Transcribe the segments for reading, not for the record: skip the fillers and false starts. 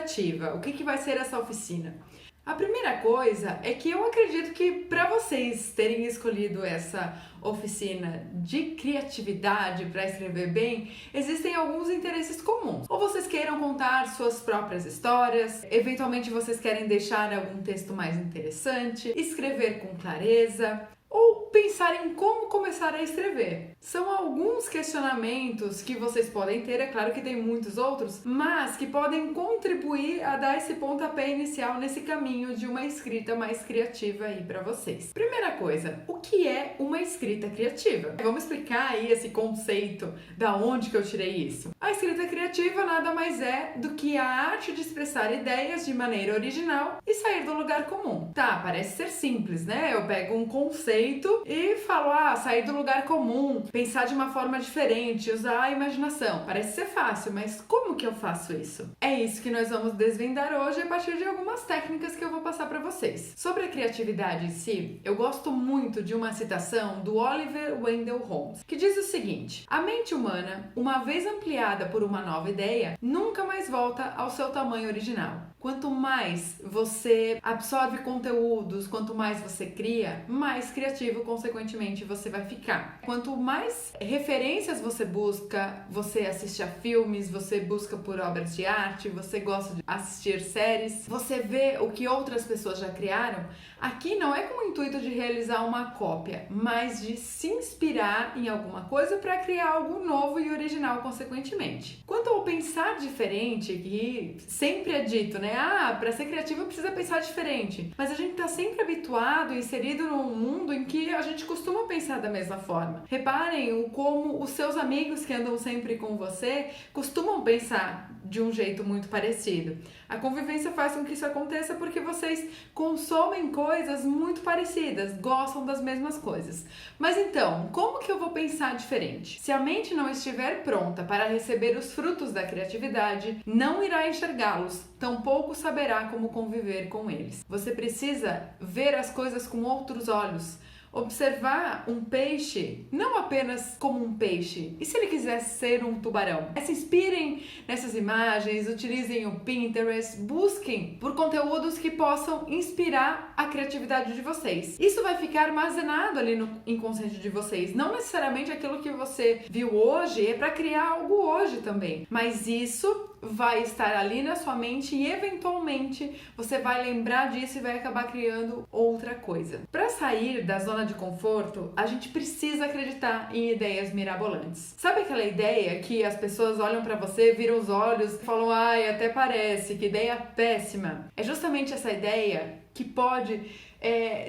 criativa. O que vai ser essa oficina? A primeira coisa é que eu acredito que para vocês terem escolhido essa oficina de criatividade para escrever bem, existem alguns interesses comuns. Ou vocês queiram contar suas próprias histórias, eventualmente vocês querem deixar algum texto mais interessante, escrever com clareza, ou pensar em como começar a escrever. São alguns questionamentos que vocês podem ter, é claro que tem muitos outros, mas que podem contribuir a dar esse pontapé inicial nesse caminho de uma escrita mais criativa aí para vocês. Primeira coisa, o que é uma escrita criativa? Vamos explicar aí esse conceito, da onde que eu tirei isso. A escrita criativa nada mais é do que a arte de expressar ideias de maneira original e sair do lugar comum. Tá, parece ser simples, né? Eu pego um conceito e falo, sair do lugar comum, pensar de uma forma diferente, usar a imaginação. Parece ser fácil, mas como que eu faço isso? É isso que nós vamos desvendar hoje a partir de algumas técnicas que eu vou passar para vocês. Sobre a criatividade em si, eu gosto muito de uma citação do Oliver Wendell Holmes, que diz o seguinte: a mente humana, uma vez ampliada por uma nova ideia, nunca mais volta ao seu tamanho original. Quanto mais você absorve conteúdos, quanto mais você cria, mais criativo, consequentemente, você vai ficar. Quanto mais referências você busca, você assiste a filmes, você busca por obras de arte, você gosta de assistir séries, você vê o que outras pessoas já criaram, aqui não é com o intuito de realizar uma cópia, mas de se inspirar em alguma coisa para criar algo novo e original, consequentemente. Quanto ao pensar diferente, que sempre é dito, né? Para ser criativo precisa pensar diferente. Mas a gente tá sempre habituado e inserido num mundo em que a gente costuma pensar da mesma forma. Reparem como os seus amigos que andam sempre com você costumam pensar de um jeito muito parecido. A convivência faz com que isso aconteça porque vocês consomem coisas muito parecidas, gostam das mesmas coisas. Mas então, como que eu vou pensar diferente? Se a mente não estiver pronta para receber os frutos da criatividade, não irá enxergá-los, tampouco saberá como conviver com eles. Você precisa ver as coisas com outros olhos. Observar um peixe não apenas como um peixe, e se ele quisesse ser um tubarão? Se inspirem nessas imagens, utilizem o Pinterest, busquem por conteúdos que possam inspirar a criatividade de vocês. Isso vai ficar armazenado ali no inconsciente de vocês. Não necessariamente aquilo que você viu hoje é para criar algo hoje também, mas isso vai estar ali na sua mente e eventualmente você vai lembrar disso e vai acabar criando outra coisa. Para sair da zona de conforto, a gente precisa acreditar em ideias mirabolantes. Sabe aquela ideia que as pessoas olham para você, viram os olhos e falam, até parece, que ideia péssima? É justamente essa ideia que pode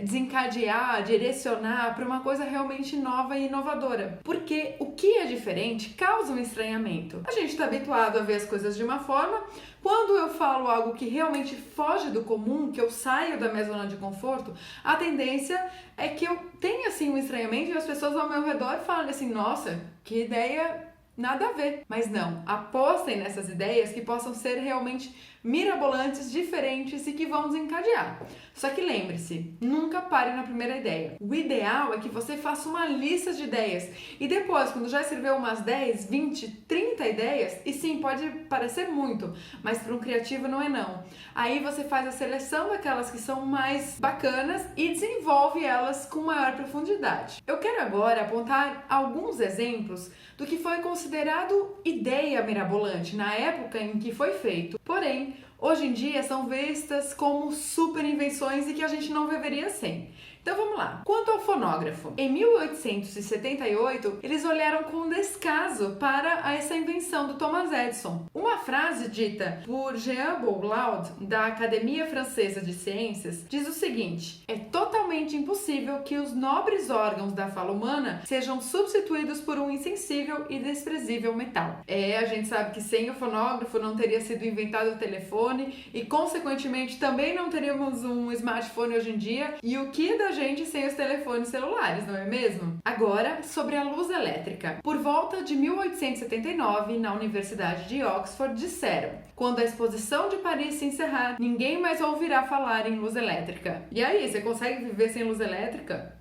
desencadear, direcionar para uma coisa realmente nova e inovadora. Porque o que é diferente causa um estranhamento. A gente está habituado a ver as coisas de uma forma. Quando eu falo algo que realmente foge do comum, que eu saio da minha zona de conforto, a tendência é que eu tenha assim um estranhamento e as pessoas ao meu redor falem assim, nossa, que ideia nada a ver. Mas não, apostem nessas ideias que possam ser realmente mirabolantes, diferentes e que vão desencadear. Só que lembre-se, nunca pare na primeira ideia. O ideal é que você faça uma lista de ideias e depois, quando já escreveu umas 10, 20, 30 ideias, e sim, pode parecer muito, mas para um criativo não é não. Aí você faz a seleção daquelas que são mais bacanas e desenvolve elas com maior profundidade. Eu quero agora apontar alguns exemplos do que foi considerado ideia mirabolante na época em que foi feito. Porém, hoje em dia são vistas como super invenções e que a gente não viveria sem. Então vamos lá. Quanto ao fonógrafo, em 1878 eles olharam com descaso para essa invenção do Thomas Edison. Uma frase dita por Jean Boulaud, da Academia Francesa de Ciências, diz o seguinte: é totalmente impossível que os nobres órgãos da fala humana sejam substituídos por um insensível e desprezível metal. A gente sabe que sem o fonógrafo não teria sido inventado o telefone e consequentemente também não teríamos um smartphone hoje em dia, e o que da gente sem os telefones celulares, não é mesmo? Agora, sobre a luz elétrica. Por volta de 1879, na Universidade de Oxford, disseram: quando a exposição de Paris se encerrar, ninguém mais ouvirá falar em luz elétrica. E aí, você consegue viver sem luz elétrica?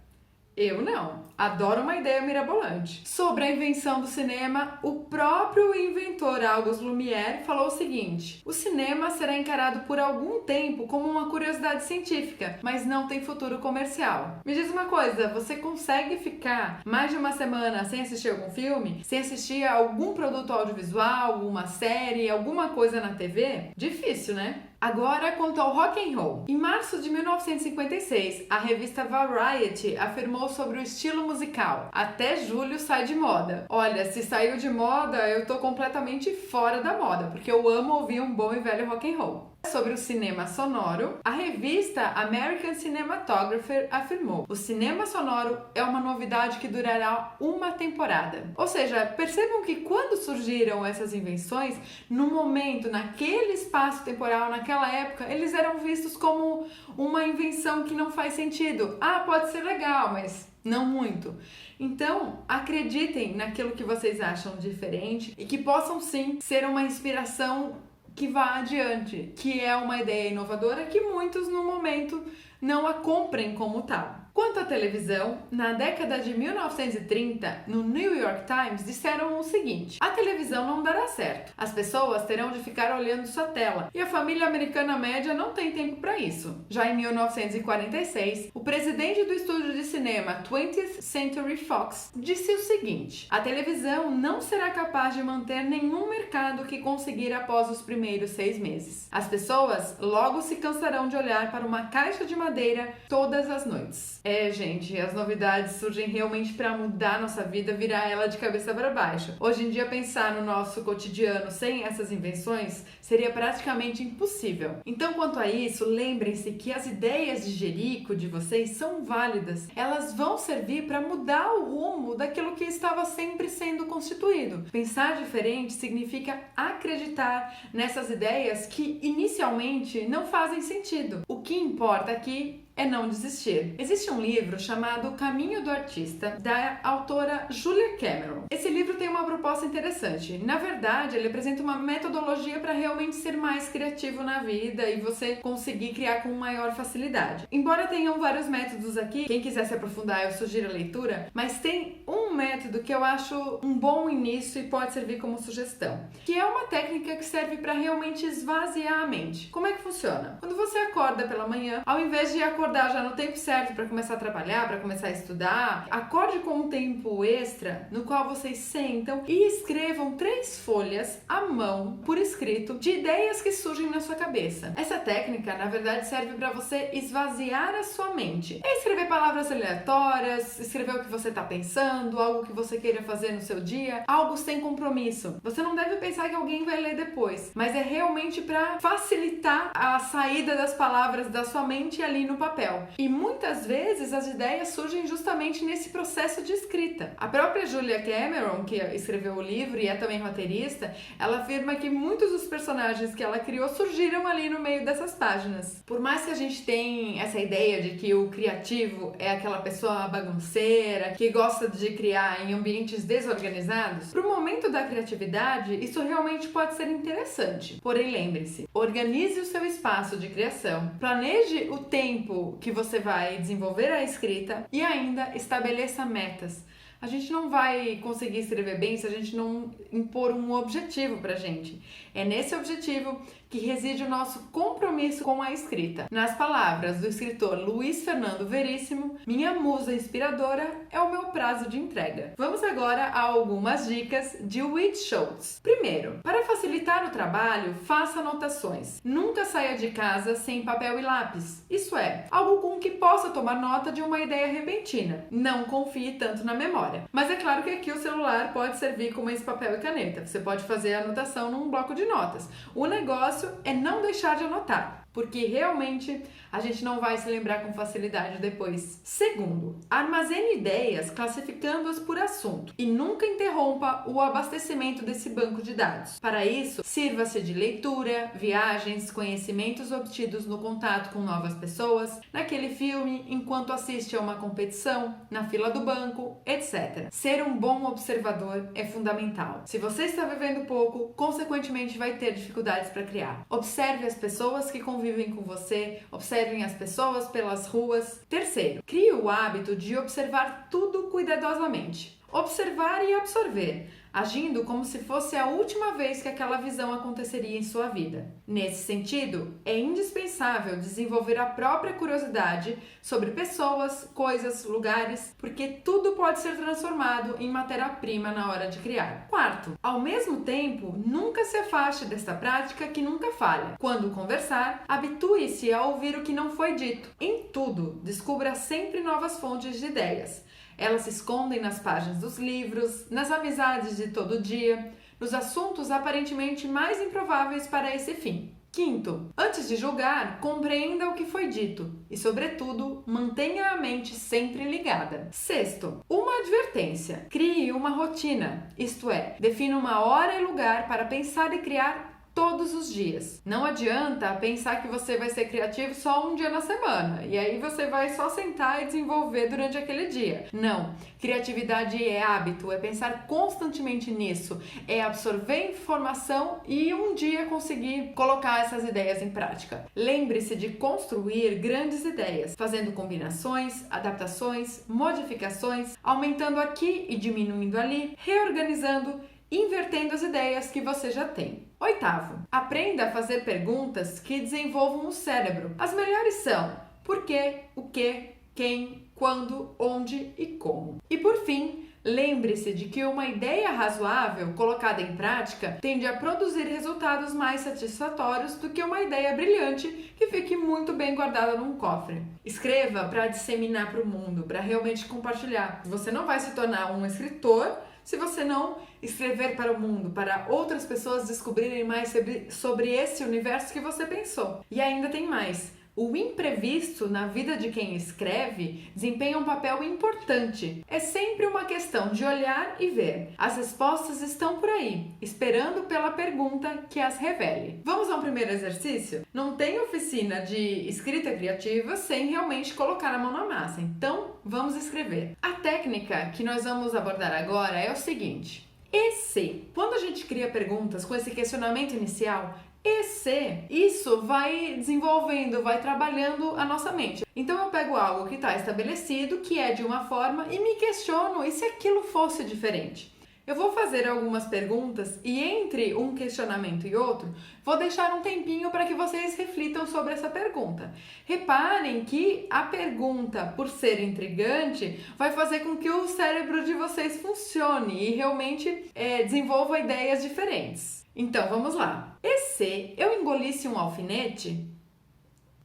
Eu não. Adoro uma ideia mirabolante. Sobre a invenção do cinema, o próprio inventor Auguste Lumière falou o seguinte: o cinema será encarado por algum tempo como uma curiosidade científica, mas não tem futuro comercial. Me diz uma coisa, você consegue ficar mais de uma semana sem assistir algum filme? Sem assistir a algum produto audiovisual, uma série, alguma coisa na TV? Difícil, né? Agora, quanto ao rock and roll. Em março de 1956, a revista Variety afirmou sobre o estilo musical: até julho sai de moda. Olha, se saiu de moda, eu tô completamente fora da moda, porque eu amo ouvir um bom e velho rock and roll. Sobre o cinema sonoro, a revista American Cinematographer afirmou: o cinema sonoro é uma novidade que durará uma temporada. Ou seja, percebam que quando surgiram essas invenções, no momento, naquele espaço temporal, naquela época, eles eram vistos como uma invenção que não faz sentido. Ah, pode ser legal, mas não muito. Então, acreditem naquilo que vocês acham diferente e que possam sim ser uma inspiração que vá adiante, que é uma ideia inovadora que muitos no momento não a comprem como tal. Quanto à televisão, na década de 1930, no New York Times, disseram o seguinte: a televisão não dará certo. As pessoas terão de ficar olhando sua tela e a família americana média não tem tempo para isso. Já em 1946, o presidente do estúdio de cinema 20th Century Fox disse o seguinte: a televisão não será capaz de manter nenhum mercado que conseguir após os primeiros 6 meses. As pessoas logo se cansarão de olhar para uma caixa de madeira todas as noites. Gente, as novidades surgem realmente para mudar nossa vida, virar ela de cabeça para baixo. Hoje em dia, pensar no nosso cotidiano sem essas invenções seria praticamente impossível. Então, quanto a isso, lembrem-se que as ideias de Jerico de vocês são válidas. Elas vão servir para mudar o rumo daquilo que estava sempre sendo constituído. Pensar diferente significa acreditar nessas ideias que inicialmente não fazem sentido. O que importa aqui é não desistir. Existe um livro chamado O Caminho do Artista, da autora Julia Cameron. Esse livro tem uma proposta interessante. Na verdade, ele apresenta uma metodologia para realmente ser mais criativo na vida e você conseguir criar com maior facilidade. Embora tenham vários métodos aqui, quem quiser se aprofundar, eu sugiro a leitura, mas tem um método que eu acho um bom início e pode servir como sugestão, que é uma técnica que serve para realmente esvaziar a mente. Como é que funciona? Quando você acorda pela manhã, ao invés de acordar já no tempo certo para começar a trabalhar, para começar a estudar, acorde com um tempo extra no qual vocês sentam e escrevam 3 folhas à mão, por escrito, de ideias que surgem na sua cabeça. Essa técnica, na verdade, serve para você esvaziar a sua mente. É escrever palavras aleatórias, escrever o que você está pensando, algo que você queira fazer no seu dia, algo sem compromisso. Você não deve pensar que alguém vai ler depois, mas é realmente para facilitar a saída das palavras da sua mente ali no papel. E muitas vezes as ideias surgem justamente nesse processo de escrita. A própria Julia Cameron, que escreveu o livro e é também roteirista, ela afirma que muitos dos personagens que ela criou surgiram ali no meio dessas páginas. Por mais que a gente tenha essa ideia de que o criativo é aquela pessoa bagunceira, que gosta de criar em ambientes desorganizados, para o momento da criatividade, isso realmente pode ser interessante. Porém, lembre-se, organize o seu espaço de criação, planeje o tempo que você vai desenvolver a escrita e ainda estabeleça metas. A gente não vai conseguir escrever bem se a gente não impor um objetivo pra gente. É nesse objetivo que reside o nosso compromisso com a escrita. Nas palavras do escritor Luiz Fernando Veríssimo, minha musa inspiradora é o meu prazo de entrega. Vamos agora a algumas dicas de Whit Schultz. Primeiro, para facilitar o trabalho, faça anotações. Nunca saia de casa sem papel e lápis. Isso é, algo com que possa tomar nota de uma ideia repentina. Não confie tanto na memória. Mas é claro que aqui o celular pode servir como esse papel e caneta. Você pode fazer a anotação num bloco de notas. O negócio é não deixar de anotar, porque realmente a gente não vai se lembrar com facilidade depois. Segundo, armazene ideias classificando-as por assunto e nunca interrompa o abastecimento desse banco de dados. Para isso, sirva-se de leitura, viagens, conhecimentos obtidos no contato com novas pessoas, naquele filme, enquanto assiste a uma competição, na fila do banco, etc. Ser um bom observador é fundamental. Se você está vivendo pouco, consequentemente vai ter dificuldades para criar. Observe as pessoas que convivem convivem com você, observem as pessoas pelas ruas. Terceiro, crie o hábito de observar tudo cuidadosamente. Observar e absorver, agindo como se fosse a última vez que aquela visão aconteceria em sua vida. Nesse sentido, é indispensável desenvolver a própria curiosidade sobre pessoas, coisas, lugares, porque tudo pode ser transformado em matéria-prima na hora de criar. Quarto, ao mesmo tempo, nunca se afaste desta prática que nunca falha. Quando conversar, habitue-se a ouvir o que não foi dito. Em tudo, descubra sempre novas fontes de ideias. Elas se escondem nas páginas dos livros, nas amizades de todo dia, nos assuntos aparentemente mais improváveis para esse fim. Quinto, antes de julgar, compreenda o que foi dito e, sobretudo, mantenha a mente sempre ligada. Sexto, uma advertência. Crie uma rotina, isto é, defina uma hora e lugar para pensar e criar todos os dias. Não adianta pensar que você vai ser criativo só um dia na semana e aí você vai só sentar e desenvolver durante aquele dia. Não. Criatividade é hábito, é pensar constantemente nisso, é absorver informação e um dia conseguir colocar essas ideias em prática. Lembre-se de construir grandes ideias, fazendo combinações, adaptações, modificações, aumentando aqui e diminuindo ali, reorganizando, invertendo as ideias que você já tem. Oitavo, aprenda a fazer perguntas que desenvolvam o cérebro. As melhores são por quê, o que, quem, quando, onde e como. E por fim, lembre-se de que uma ideia razoável colocada em prática tende a produzir resultados mais satisfatórios do que uma ideia brilhante que fique muito bem guardada num cofre. Escreva para disseminar para o mundo, para realmente compartilhar. Você não vai se tornar um escritor se você não escrever para o mundo, para outras pessoas descobrirem mais sobre esse universo que você pensou. E ainda tem mais. O imprevisto na vida de quem escreve desempenha um papel importante. É sempre uma questão de olhar e ver. As respostas estão por aí, esperando pela pergunta que as revele. Vamos ao primeiro exercício? Não tem oficina de escrita criativa sem realmente colocar a mão na massa. Então, vamos escrever. A técnica que nós vamos abordar agora é o seguinte. E se? Quando a gente cria perguntas com esse questionamento inicial, e se? Isso vai desenvolvendo, vai trabalhando a nossa mente. Então eu pego algo que está estabelecido, que é de uma forma, e me questiono, e se aquilo fosse diferente? Eu vou fazer algumas perguntas e entre um questionamento e outro, vou deixar um tempinho para que vocês reflitam sobre essa pergunta. Reparem que a pergunta, por ser intrigante, vai fazer com que o cérebro de vocês funcione e realmente desenvolva ideias diferentes. Então, vamos lá. E se eu engolisse um alfinete?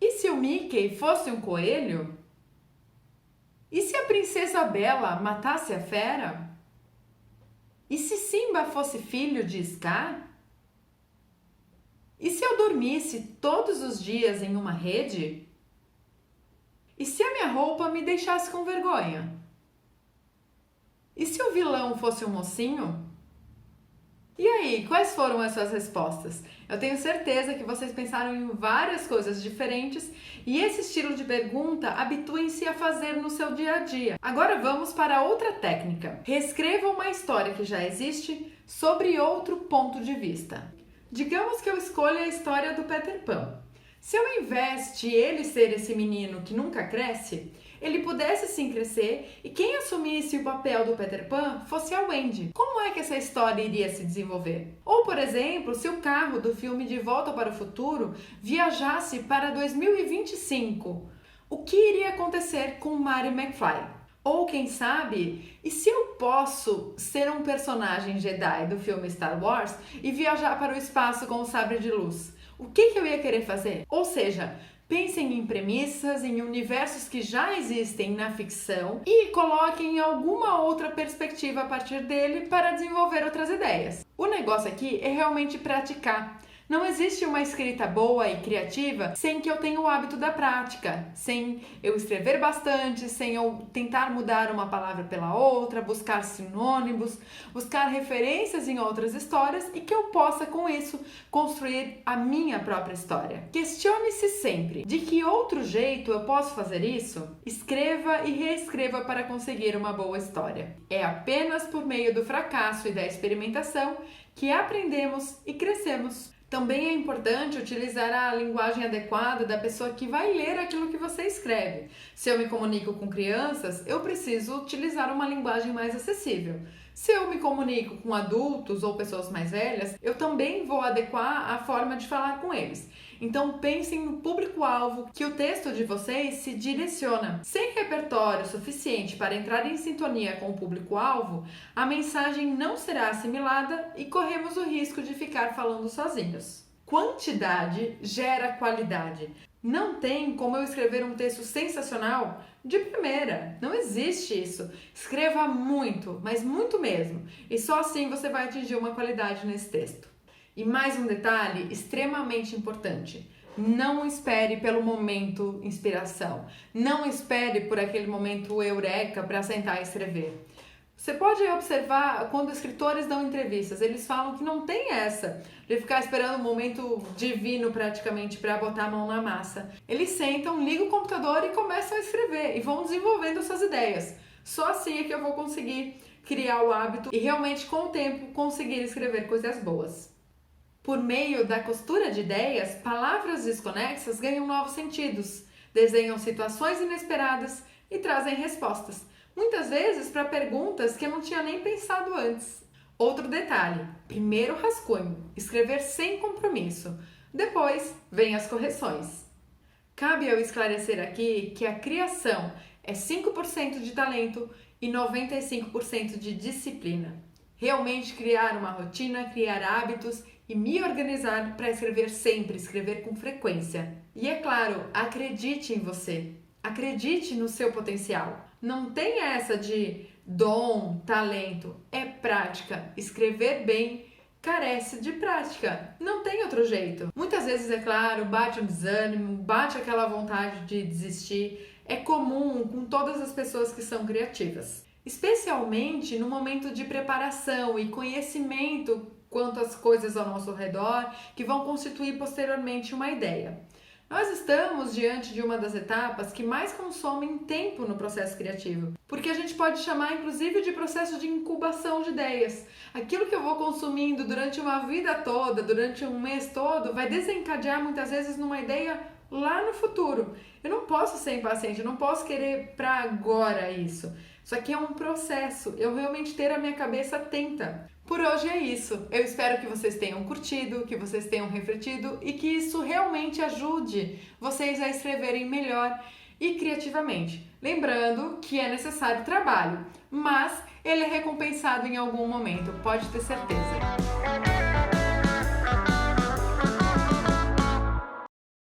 E se o Mickey fosse um coelho? E se a princesa Bela matasse a fera? E se Simba fosse filho de Scar? E se eu dormisse todos os dias em uma rede? E se a minha roupa me deixasse com vergonha? E se o vilão fosse um mocinho? E aí, quais foram as suas respostas? Eu tenho certeza que vocês pensaram em várias coisas diferentes e esse estilo de pergunta habituem-se a fazer no seu dia a dia. Agora vamos para outra técnica. Reescreva uma história que já existe sobre outro ponto de vista. Digamos que eu escolha a história do Peter Pan. Se ao invés de ele ser esse menino que nunca cresce, ele pudesse sim crescer e quem assumisse o papel do Peter Pan fosse a Wendy. Como é que essa história iria se desenvolver? Ou, por exemplo, se o carro do filme De Volta para o Futuro viajasse para 2025, o que iria acontecer com Marty McFly? Ou quem sabe, e se eu posso ser um personagem Jedi do filme Star Wars e viajar para o espaço com o sabre de luz? O que eu ia querer fazer? Ou seja, pensem em premissas, em universos que já existem na ficção e coloquem alguma outra perspectiva a partir dele para desenvolver outras ideias. O negócio aqui é realmente praticar. Não existe uma escrita boa e criativa sem que eu tenha o hábito da prática, sem eu escrever bastante, sem eu tentar mudar uma palavra pela outra, buscar sinônimos, buscar referências em outras histórias e que eu possa, com isso, construir a minha própria história. Questione-se sempre: de que outro jeito eu posso fazer isso? Escreva e reescreva para conseguir uma boa história. É apenas por meio do fracasso e da experimentação que aprendemos e crescemos. Também é importante utilizar a linguagem adequada da pessoa que vai ler aquilo que você escreve. Se eu me comunico com crianças, eu preciso utilizar uma linguagem mais acessível. Se eu me comunico com adultos ou pessoas mais velhas, eu também vou adequar a forma de falar com eles. Então pensem no público-alvo que o texto de vocês se direciona. Sem repertório suficiente para entrar em sintonia com o público-alvo, a mensagem não será assimilada e corremos o risco de ficar falando sozinhos. Quantidade gera qualidade. Não tem como eu escrever um texto sensacional de primeira. Não existe isso. Escreva muito, mas muito mesmo. E só assim você vai atingir uma qualidade nesse texto. E mais um detalhe extremamente importante. Não espere pelo momento inspiração. Não espere por aquele momento eureka para sentar e escrever. Você pode observar quando escritores dão entrevistas, eles falam que não tem essa de ficar esperando um momento divino praticamente para botar a mão na massa. Eles sentam, ligam o computador e começam a escrever e vão desenvolvendo suas ideias. Só assim é que eu vou conseguir criar o hábito e realmente com o tempo conseguir escrever coisas boas. Por meio da costura de ideias, palavras desconexas ganham novos sentidos, desenham situações inesperadas e trazem respostas. Muitas vezes para perguntas que eu não tinha nem pensado antes. Outro detalhe, primeiro rascunho, escrever sem compromisso. Depois vem as correções. Cabe eu esclarecer aqui que a criação é 5% de talento e 95% de disciplina. Realmente criar uma rotina, criar hábitos e me organizar para escrever sempre, escrever com frequência. E é claro, acredite em você. Acredite no seu potencial. Não tem essa de dom, talento, é prática. Escrever bem carece de prática. Não tem outro jeito. Muitas vezes, é claro, bate um desânimo, bate aquela vontade de desistir. É comum com todas as pessoas que são criativas. Especialmente no momento de preparação e conhecimento quanto às coisas ao nosso redor que vão constituir posteriormente uma ideia. Nós estamos diante de uma das etapas que mais consomem tempo no processo criativo, porque a gente pode chamar inclusive de processo de incubação de ideias. Aquilo que eu vou consumindo durante uma vida toda, durante um mês todo, vai desencadear muitas vezes numa ideia lá no futuro. Eu não posso ser impaciente, eu não posso querer para agora isso. Isso aqui é um processo, eu realmente ter a minha cabeça atenta. Por hoje é isso. Eu espero que vocês tenham curtido, que vocês tenham refletido e que isso realmente ajude vocês a escreverem melhor e criativamente. Lembrando que é necessário trabalho, mas ele é recompensado em algum momento, pode ter certeza.